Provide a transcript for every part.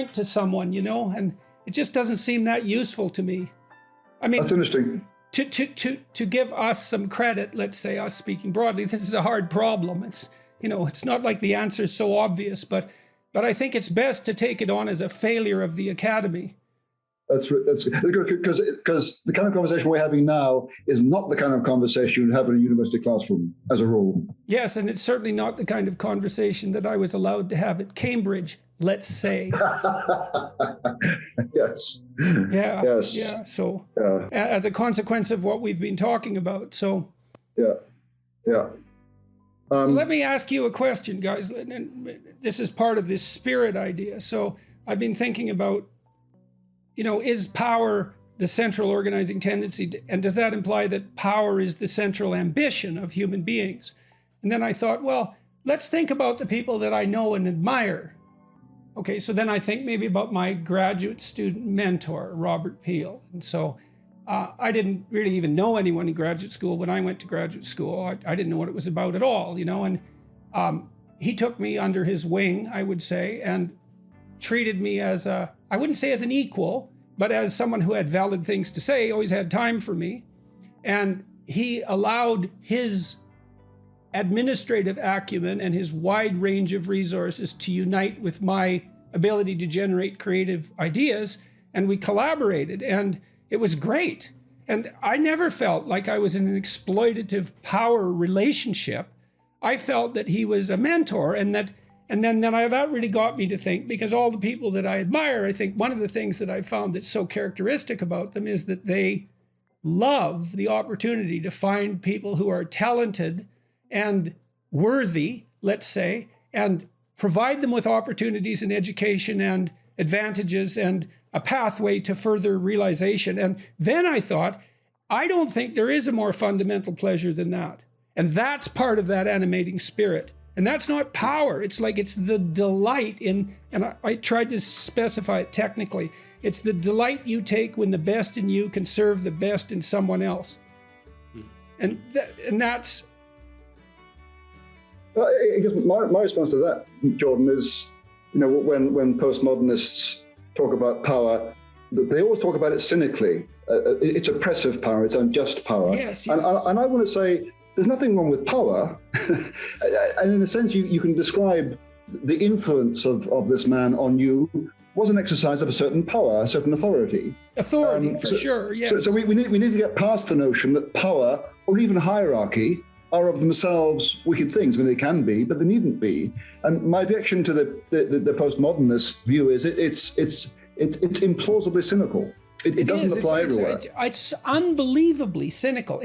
to someone, and it just doesn't seem that useful to me. I mean, that's interesting. To give us some credit, let's say us speaking broadly, this is a hard problem. It's not like the answer is so obvious, but I think it's best to take it on as a failure of the academy. That's because the kind of conversation we're having now is not the kind of conversation you'd have in a university classroom, as a rule. Yes, and it's certainly not the kind of conversation that I was allowed to have at Cambridge, let's say. Yes. Yeah. Yes. Yeah. So, yeah. As a consequence of what we've been talking about, so. Yeah. Yeah. So let me ask you a question, guys. This is part of this spirit idea. So I've been thinking about, is power the central organizing tendency? And does that imply that power is the central ambition of human beings? And then I thought, well, let's think about the people that I know and admire. Okay, so then I think maybe about my graduate student mentor, Robert Peel. And so I didn't really even know anyone in graduate school when I went to graduate school. I didn't know what it was about at all, and he took me under his wing, I would say, and treated me as I wouldn't say as an equal, but as someone who had valid things to say, always had time for me. And he allowed his administrative acumen and his wide range of resources to unite with my ability to generate creative ideas, and we collaborated, and it was great. And I never felt like I was in an exploitative power relationship. I felt that he was a mentor, and that really got me to think, because all the people that I admire, I think one of the things that I found that's so characteristic about them is that they love the opportunity to find people who are talented and worthy, let's say, and provide them with opportunities in education and advantages and a pathway to further realization. And then I thought, I don't think there is a more fundamental pleasure than that. And that's part of that animating spirit. And that's not power. It's like it's the delight in, and I tried to specify it technically, it's the delight you take when the best in you can serve the best in someone else. And that's... I guess my response to that, Jordan, is, when postmodernists talk about power, they always talk about it cynically. It's oppressive power, it's unjust power. Yes. And I want to say, there's nothing wrong with power. And in a sense, you can describe the influence of this man on you was an exercise of a certain power, a certain authority. Sure, yes. So we need to get past the notion that power, or even hierarchy, are of themselves wicked things. I mean, they can be, but they needn't be. And my objection to the postmodernist view is it's implausibly cynical. It doesn't apply everywhere. It's unbelievably cynical.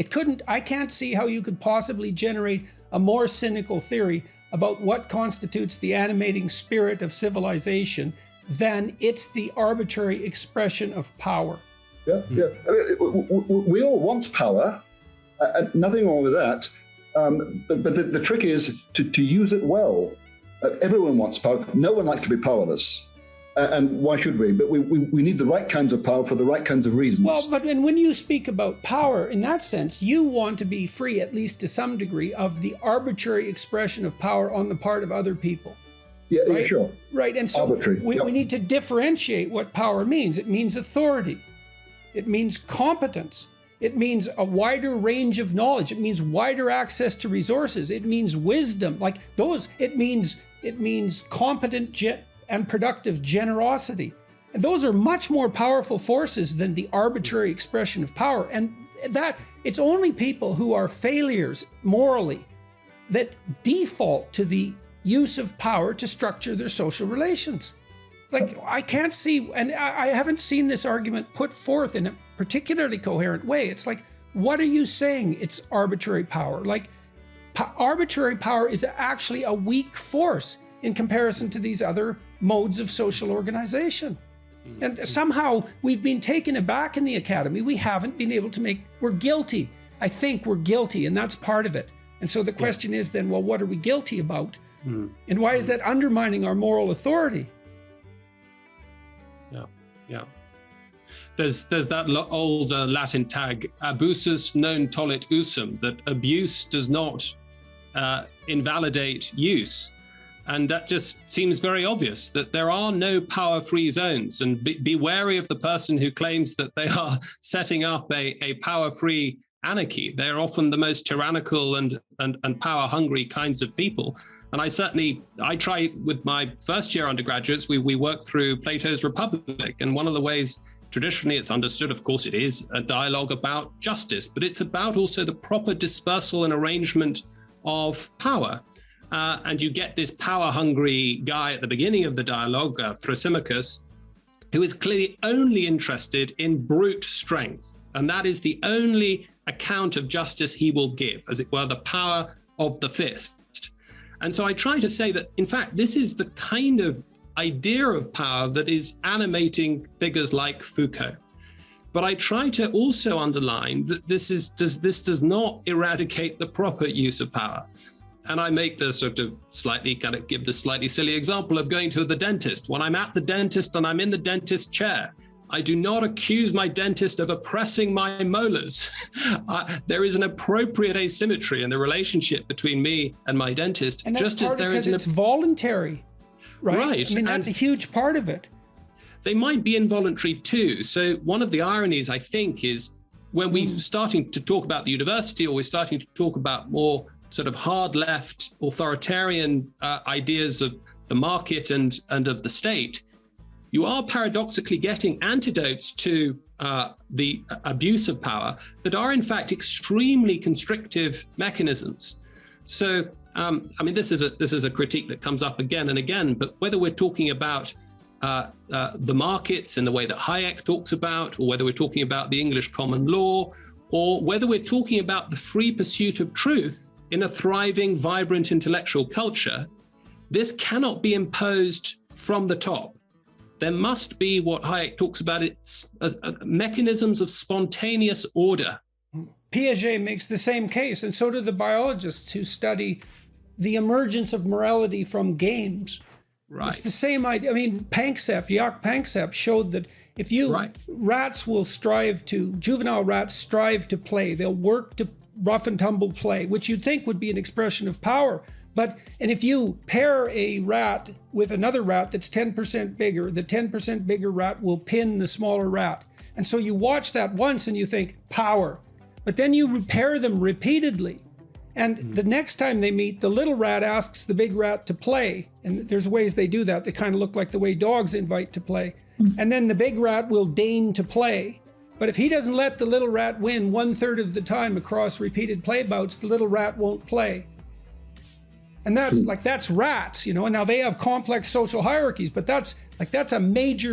I can't see how you could possibly generate a more cynical theory about what constitutes the animating spirit of civilization than it's the arbitrary expression of power. Yeah. I mean, we all want power. Nothing wrong with that. But the trick is to use it well. Everyone wants power. No one likes to be powerless. And why should we? But we need the right kinds of power for the right kinds of reasons. Well, and when you speak about power, in that sense, you want to be free, at least to some degree, of the arbitrary expression of power on the part of other people. Yeah, right? Yeah, sure. Right, and so we need to differentiate what power means. It means authority. It means competence. It means a wider range of knowledge. It means wider access to resources. It means wisdom. Like those, it means competent and productive generosity. And those are much more powerful forces than the arbitrary expression of power. And that it's only people who are failures morally that default to the use of power to structure their social relations. Like, I can't see, and I haven't seen this argument put forth in a particularly coherent way. It's like, what are you saying? It's arbitrary power. Like, arbitrary power is actually a weak force in comparison to these other modes of social organization. And somehow we've been taken aback in the academy. We haven't been able to we're guilty. I think we're guilty, and that's part of it. And so the question is then, well, what are we guilty about? And why is that undermining our moral authority? Yeah. There's that old Latin tag, abusus non tollit usum, that abuse does not invalidate use. And that just seems very obvious that there are no power-free zones. And be wary of the person who claims that they are setting up a power-free anarchy. They're often the most tyrannical and power-hungry kinds of people. And I try with my first-year undergraduates, we work through Plato's Republic. And one of the ways traditionally it's understood, of course, it is a dialogue about justice, but it's about also the proper dispersal and arrangement of power. And you get this power-hungry guy at the beginning of the dialogue, Thrasymachus, who is clearly only interested in brute strength. And that is the only account of justice he will give, as it were, the power of the fist. And so I try to say that, in fact, this is the kind of idea of power that is animating figures like Foucault. But I try to also underline that this does not eradicate the proper use of power. And I make the give the slightly silly example of going to the dentist. When I'm at the dentist and I'm in the dentist chair, I do not accuse my dentist of oppressing my molars. There is an appropriate asymmetry in the relationship between me and my dentist. And that's it's voluntary, right? Right. I mean, that's a huge part of it. They might be involuntary too. So one of the ironies, I think, is when we're starting to talk about the university, or we're starting to talk about more sort of hard left authoritarian ideas of the market and of the state, you are paradoxically getting antidotes to the abuse of power that are in fact extremely constrictive mechanisms. So, I mean, this is a critique that comes up again and again, but whether we're talking about the markets in the way that Hayek talks about, or whether we're talking about the English common law, or whether we're talking about the free pursuit of truth in a thriving, vibrant intellectual culture, this cannot be imposed from the top. There must be what Hayek talks about, it's mechanisms of spontaneous order. Piaget makes the same case, and so do the biologists who study the emergence of morality from games. Right. It's the same idea. I mean, Jacques Panksepp showed that if juvenile rats strive to play, they'll work to rough and tumble play, which you'd think would be an expression of power. And if you pair a rat with another rat that's 10% bigger, the 10% bigger rat will pin the smaller rat. And so you watch that once and you think, power. But then you pair them repeatedly. And the next time they meet, the little rat asks the big rat to play. And there's ways they do that. They kind of look like the way dogs invite to play. And then the big rat will deign to play. But if he doesn't let the little rat win 1/3 of the time across repeated play bouts, the little rat won't play. And that's rats, and now they have complex social hierarchies, but that's a major